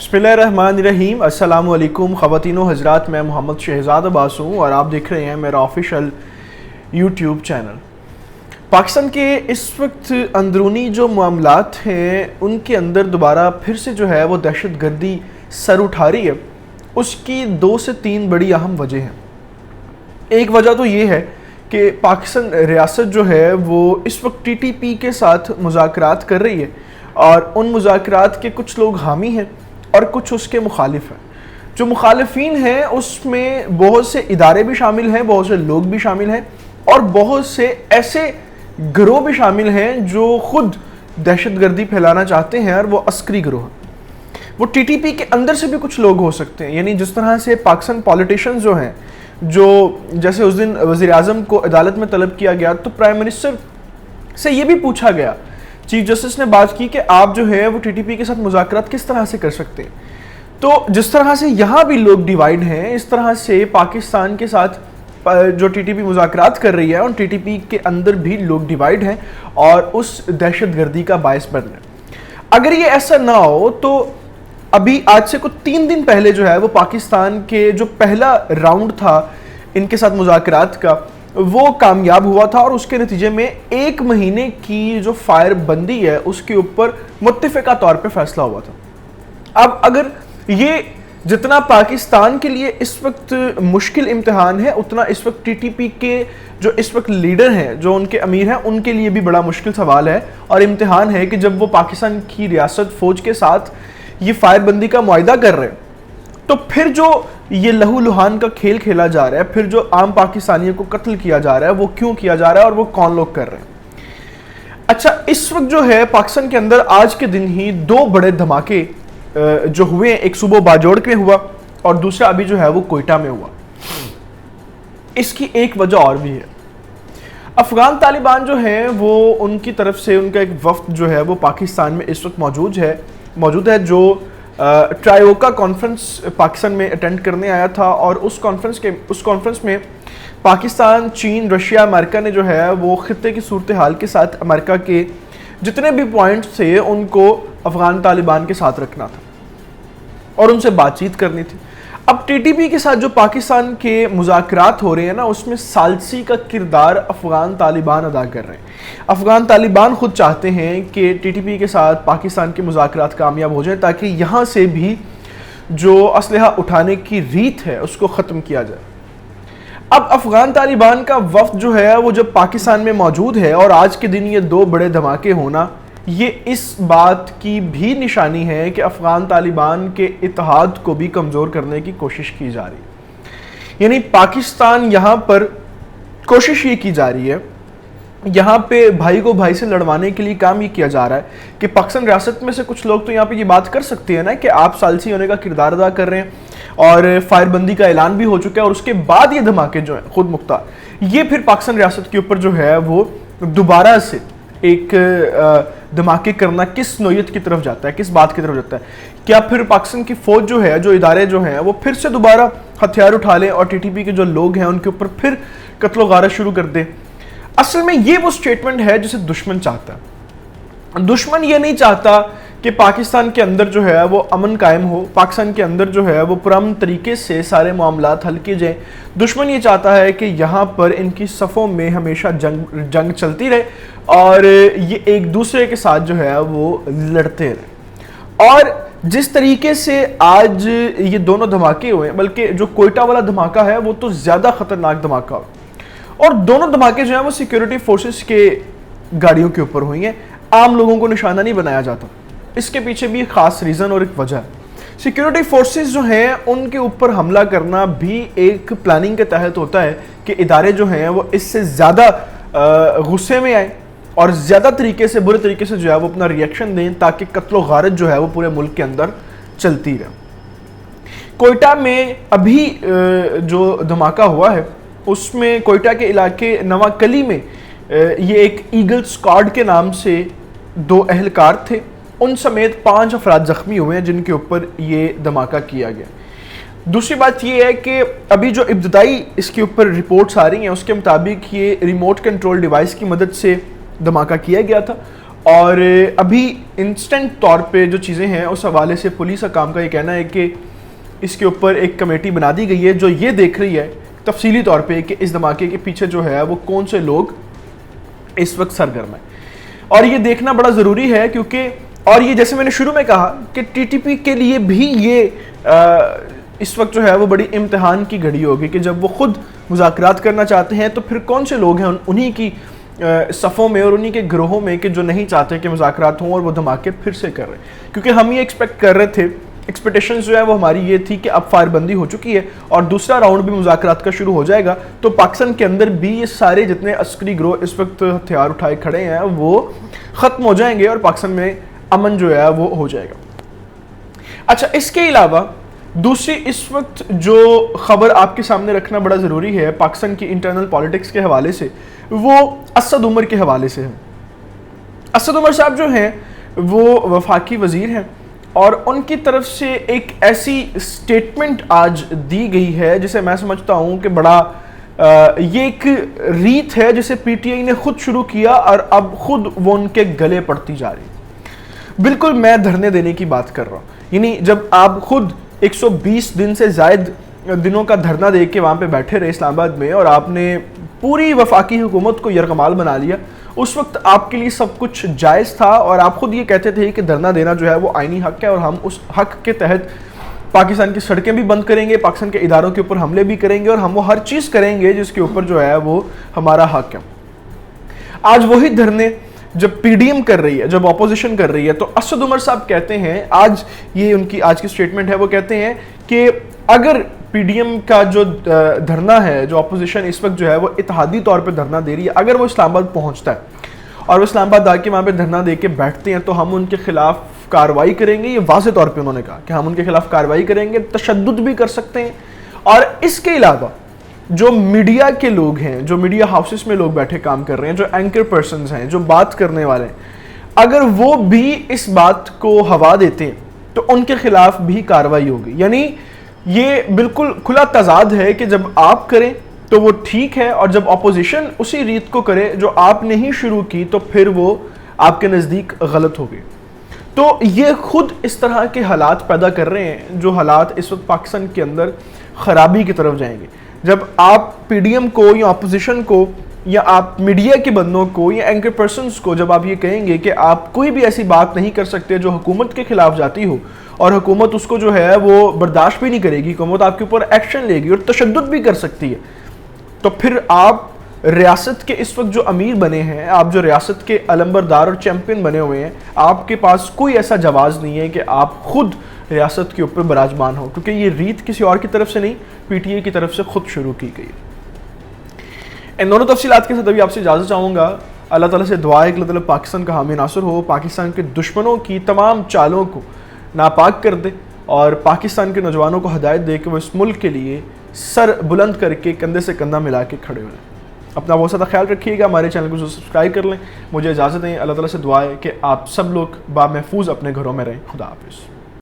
बिस्मिल्लाहिर्रहमानिर्रहीम। अस्सलाम वालेकुम ख़वातीन व हज़रात, मैं मोहम्मद शहज़ाद अब्बास हूँ और आप देख रहे हैं मेरा ऑफिशियल यूट्यूब चैनल। पाकिस्तान के इस वक्त अंदरूनी जो मामलात हैं उनके अंदर दोबारा फिर से जो है वो दहशत गर्दी सर उठा रही है। उसकी 2 से 3 बड़ी अहम वजह हैं। एक वजह तो ये है कि पाकिस्तान रियासत जो है वो इस वक्त TTP के साथ मुज़ाकरात कर रही है और उन मुज़ाकरात के कुछ लोग हामी हैं और कुछ उसके मुखालिफ हैं। जो मुखालिफिन हैं उसमें बहुत से इदारे भी शामिल हैं, बहुत से लोग भी शामिल हैं और बहुत से ऐसे गिरोह भी शामिल हैं जो ख़ुद दहशतगर्दी फैलाना चाहते हैं और वो अस्करी गिरोह हैं। वो TTP के अंदर से भी कुछ लोग हो सकते हैं, यानी जिस तरह से पाकिस्तान पॉलिटिशियंस जो हैं, जो जैसे उस दिन वज़ीर आज़म को अदालत में तलब किया गया तो प्राइम मिनिस्टर से ये भी पूछा गया, चीफ जस्टिस ने बात की कि आप जो है वो TTP के साथ मुज़ाकरात किस तरह से कर सकते हैं। तो जिस तरह से यहाँ भी लोग डिवाइड हैं, इस तरह से पाकिस्तान के साथ जो TTP मुज़ाकरात कर रही है उन TTP के अंदर भी लोग डिवाइड हैं और उस दहशतगर्दी का बायस बन रहे हैं। अगर ये ऐसा ना हो तो अभी आज से कुछ 3 दिन पहले जो है वो पाकिस्तान के जो पहला राउंड था इनके साथ मुज़ाकरात का वो कामयाब हुआ था और उसके नतीजे में 1 महीने की जो फायर बंदी है उसके ऊपर मुत्तफ़िका तौर पे फैसला हुआ था। अब अगर ये जितना पाकिस्तान के लिए इस वक्त मुश्किल इम्तिहान है, उतना इस वक्त TTP के जो इस वक्त लीडर हैं, जो उनके अमीर हैं, उनके लिए भी बड़ा मुश्किल सवाल है और इम्तिहान है कि जब वो पाकिस्तान की रियासत फ़ौज के साथ ये फायर बंदी का मुआहिदा कर रहे हैं तो फिर जो ये लहू लुहान का खेल खेला जा रहा है, फिर जो आम पाकिस्तानियों को कत्ल किया जा रहा है, वो क्यों किया जा रहा है और वो कौन लोग कर रहे हैं। अच्छा, इस वक्त जो है पाकिस्तान के अंदर आज के दिन ही 2 बड़े धमाके जो हुए, एक सुबह बाजोड़ में हुआ और दूसरा अभी जो है वो कोयटा में हुआ। इसकी एक वजह और भी है। अफगान तालिबान जो है वो उनकी तरफ से उनका एक वफ्द जो है वो पाकिस्तान में इस वक्त मौजूद है जो ट्रायोका कॉन्फ्रेंस पाकिस्तान में अटेंड करने आया था और उस कॉन्फ्रेंस में पाकिस्तान, चीन, रशिया, अमेरिका ने जो है वो खित्ते की सूरत हाल के साथ अमेरिका के जितने भी पॉइंट्स थे उनको अफगान तालिबान के साथ रखना था और उनसे बातचीत करनी थी। अब TTP के साथ जो पाकिस्तान के मुज़ाकरात हो रहे हैं ना, उसमें सालसी का किरदार अफगान तालिबान अदा कर रहे हैं। अफगान तालिबान खुद चाहते हैं कि TTP के साथ पाकिस्तान के मुज़ाकरात कामयाब हो जाए ताकि यहाँ से भी जो असलहा उठाने की रीत है उसको ख़त्म किया जाए। अब अफगान तालिबान का वफ्द जो है वो जब पाकिस्तान में मौजूद है और आज के दिन ये 2 बड़े धमाके होना, ये इस बात की भी निशानी है कि अफगान तालिबान के इत्तेहाद को भी कमज़ोर करने की कोशिश की जा रही है। यानी पाकिस्तान यहाँ पर कोशिश ये की जा रही है, यहाँ पे भाई को भाई से लड़वाने के लिए काम ये किया जा रहा है कि पाकिस्तान रियासत में से कुछ लोग तो यहाँ पे ये बात कर सकते हैं ना कि आप सालसी होने का किरदार अदा कर रहे हैं और फायरबंदी का ऐलान भी हो चुका है और उसके बाद ये धमाके जो हैं खुद मुख्तार, ये फिर पाकिस्तान रियासत के ऊपर जो है वो दोबारा से एक धमाके करना किस नोयत की तरफ जाता है, किस बात की तरफ जाता है। क्या फिर पाकिस्तान की फ़ौज जो है, जो इदारे जो हैं, वो फिर से दोबारा हथियार उठा लें और TTP के जो लोग हैं उनके ऊपर फिर कत्ल गारत शुरू कर दें। असल में ये वो स्टेटमेंट है जिसे दुश्मन चाहता है। दुश्मन ये नहीं चाहता कि पाकिस्तान के अंदर जो है वो अमन कायम हो, पाकिस्तान के अंदर जो है वो पुरअमन तरीके से सारे मामलात हल किए जाएँ। दुश्मन ये चाहता है कि यहाँ पर इनकी सफ़ों में हमेशा जंग चलती रहे और ये एक दूसरे के साथ जो है वो लड़ते रहे। और जिस तरीके से आज ये दोनों धमाके हुए, बल्कि जो कोयटा वाला धमाका है वो तो ज़्यादा ख़तरनाक धमाका और दोनों धमाके जो हैं वो सिक्योरिटी फोर्सेस के गाड़ियों के ऊपर हुई हैं। आम लोगों को निशाना नहीं बनाया जाता। इसके पीछे भी ख़ास रीज़न और एक वजह है। सिक्योरिटी फोर्सेस जो हैं उनके ऊपर हमला करना भी एक प्लानिंग के तहत होता है कि इदारे जो हैं वो इससे ज़्यादा गुस्से में आए और ज़्यादा तरीके से, बुरे तरीके से जो है वो अपना रिएक्शन दें ताकि कत्ल गारत जो है वो पूरे मुल्क के अंदर चलती रहे। कोयटा में अभी जो धमाका हुआ है उसमें कोयटा के इलाके नवाकली में ये एक ईगल स्क्वाड के नाम से 2 अहलकार थे, उन समेत 5 अफराद ज़ख्मी हुए हैं जिनके ऊपर ये धमाका किया गया। दूसरी बात ये है कि अभी जो इब्तदाई इसके ऊपर रिपोर्ट्स आ रही हैं उसके मुताबिक ये रिमोट कंट्रोल डिवाइस की मदद से धमाका किया गया था اور ابھی انسٹنٹ طور پہ جو چیزیں ہیں اس حوالے سے پولیس حکام کا یہ کہنا ہے کہ اس کے اوپر ایک کمیٹی بنا دی گئی ہے جو یہ دیکھ رہی ہے تفصیلی طور پہ کہ اس دھماکے کے پیچھے جو ہے وہ کون سے لوگ اس وقت سرگرم ہیں. اور یہ دیکھنا بڑا ضروری ہے کیونکہ اور یہ جیسے میں نے شروع میں کہا کہ ٹی ٹی پی کے لیے بھی یہ اس وقت جو ہے وہ بڑی امتحان کی گھڑی ہوگی کہ جب وہ خود مذاکرات کرنا چاہتے ہیں تو پھر کون سے لوگ ہیں انہی کی صفوں میں اور انہی کے گروہوں میں کہ جو نہیں چاہتے کہ مذاکرات ہوں اور وہ دھماکے پھر سے کر رہے ہیں. کیونکہ ہم یہ ایکسپیکٹ کر رہے تھے, ایکسپیکٹیشنز جو ہے وہ ہماری یہ تھی کہ اب فائر بندی ہو چکی ہے اور دوسرا راؤنڈ بھی مذاکرات کا شروع ہو جائے گا تو پاکستان کے اندر بھی یہ سارے جتنے عسکری گروہ اس وقت ہتھیار اٹھائے کھڑے ہیں وہ ختم ہو جائیں گے اور پاکستان میں امن جو ہے وہ ہو جائے گا. اچھا, اس کے علاوہ دوسری اس وقت جو خبر آپ کے سامنے رکھنا بڑا ضروری ہے پاکستان کی انٹرنل پالیٹکس کے حوالے سے, وہ اسد عمر کے حوالے سے ہے. اسد عمر صاحب جو ہیں وہ وفاقی وزیر ہیں اور ان کی طرف سے ایک ایسی سٹیٹمنٹ آج دی گئی ہے جسے میں سمجھتا ہوں کہ بڑا یہ ایک ریت ہے جسے پی ٹی آئی نے خود شروع کیا اور اب خود وہ ان کے گلے پڑتی جا رہی. بالکل میں دھرنے دینے کی بات کر رہا ہوں, یعنی جب آپ خود 120 دن سے زائد دنوں کا دھرنا دے کے وہاں پہ بیٹھے رہے اسلام آباد میں اور آپ نے پوری وفاقی حکومت کو یرغمال بنا لیا, اس وقت آپ کے لیے سب کچھ جائز تھا اور آپ خود یہ کہتے تھے کہ دھرنا دینا جو ہے وہ آئینی حق ہے اور ہم اس حق کے تحت پاکستان کی سڑکیں بھی بند کریں گے, پاکستان کے اداروں کے اوپر حملے بھی کریں گے اور ہم وہ ہر چیز کریں گے جس کے اوپر جو ہے وہ ہمارا حق ہے. آج وہی دھرنے جب پی ڈی ایم کر رہی ہے, جب اپوزیشن کر رہی ہے, تو اسد عمر صاحب کہتے ہیں, آج یہ ان کی آج کی سٹیٹمنٹ ہے, وہ کہتے ہیں کہ اگر پی ڈی ایم کا جو دھرنا ہے, جو اپوزیشن اس وقت جو ہے وہ اتحادی طور پہ دھرنا دے رہی ہے, اگر وہ اسلام آباد پہنچتا ہے اور وہ اسلام آباد آ کے وہاں پہ دھرنا دے کے بیٹھتے ہیں تو ہم ان کے خلاف کارروائی کریں گے. یہ واضح طور پہ انہوں نے کہا کہ ہم ان کے خلاف کارروائی کریں گے, تشدد بھی کر سکتے ہیں. اور اس کے علاوہ جو میڈیا کے لوگ ہیں, جو میڈیا ہاؤسز میں لوگ بیٹھے کام کر رہے ہیں, جو اینکر پرسنز ہیں, جو بات کرنے والے ہیں, اگر وہ بھی اس بات کو ہوا دیتے ہیں تو ان کے خلاف بھی کارروائی ہوگی. یعنی یہ بالکل کھلا تضاد ہے کہ جب آپ کریں تو وہ ٹھیک ہے اور جب اپوزیشن اسی ریت کو کرے جو آپ نے ہی شروع کی تو پھر وہ آپ کے نزدیک غلط ہوگی. تو یہ خود اس طرح کے حالات پیدا کر رہے ہیں جو حالات اس وقت پاکستان کے اندر خرابی کی طرف جائیں گے. جب آپ پی ڈی ایم کو یا اپوزیشن کو یا آپ میڈیا کے بندوں کو یا اینکر پرسنز کو جب آپ یہ کہیں گے کہ آپ کوئی بھی ایسی بات نہیں کر سکتے جو حکومت کے خلاف جاتی ہو اور حکومت اس کو جو ہے وہ برداشت بھی نہیں کرے گی, حکومت آپ کے اوپر ایکشن لے گی اور تشدد بھی کر سکتی ہے, تو پھر آپ ریاست کے اس وقت جو امیر بنے ہیں, آپ جو ریاست کے علمبردار اور چیمپئن بنے ہوئے ہیں, آپ کے پاس کوئی ایسا جواز نہیں ہے کہ آپ خود ریاست کے اوپر براجمان ہو, کیونکہ یہ ریت کسی اور کی طرف سے نہیں, پی ٹی اے کی طرف سے خود شروع کی گئی. ان دونوں تفصیلات کے ساتھ ابھی آپ سے اجازت چاہوں گا. اللہ تعالیٰ سے دعا ہے کہ اللہ تعالیٰ پاکستان کا حامی ناصر ہو, پاکستان کے دشمنوں کی تمام چالوں کو ناپاک کر دے اور پاکستان کے نوجوانوں کو ہدایت دے کہ وہ اس ملک کے لیے سر بلند کر کے کندھے سے کندھا ملا کے کھڑے ہو جائیں. اپنا بہت زیادہ خیال رکھیے گا, ہمارے چینل کو سبسکرائب کر لیں. مجھے اجازت دیں, اللہ تعالیٰ سے دعا ہے کہ آپ سب لوگ بامحفوظ اپنے گھروں میں رہیں. خدا حافظ.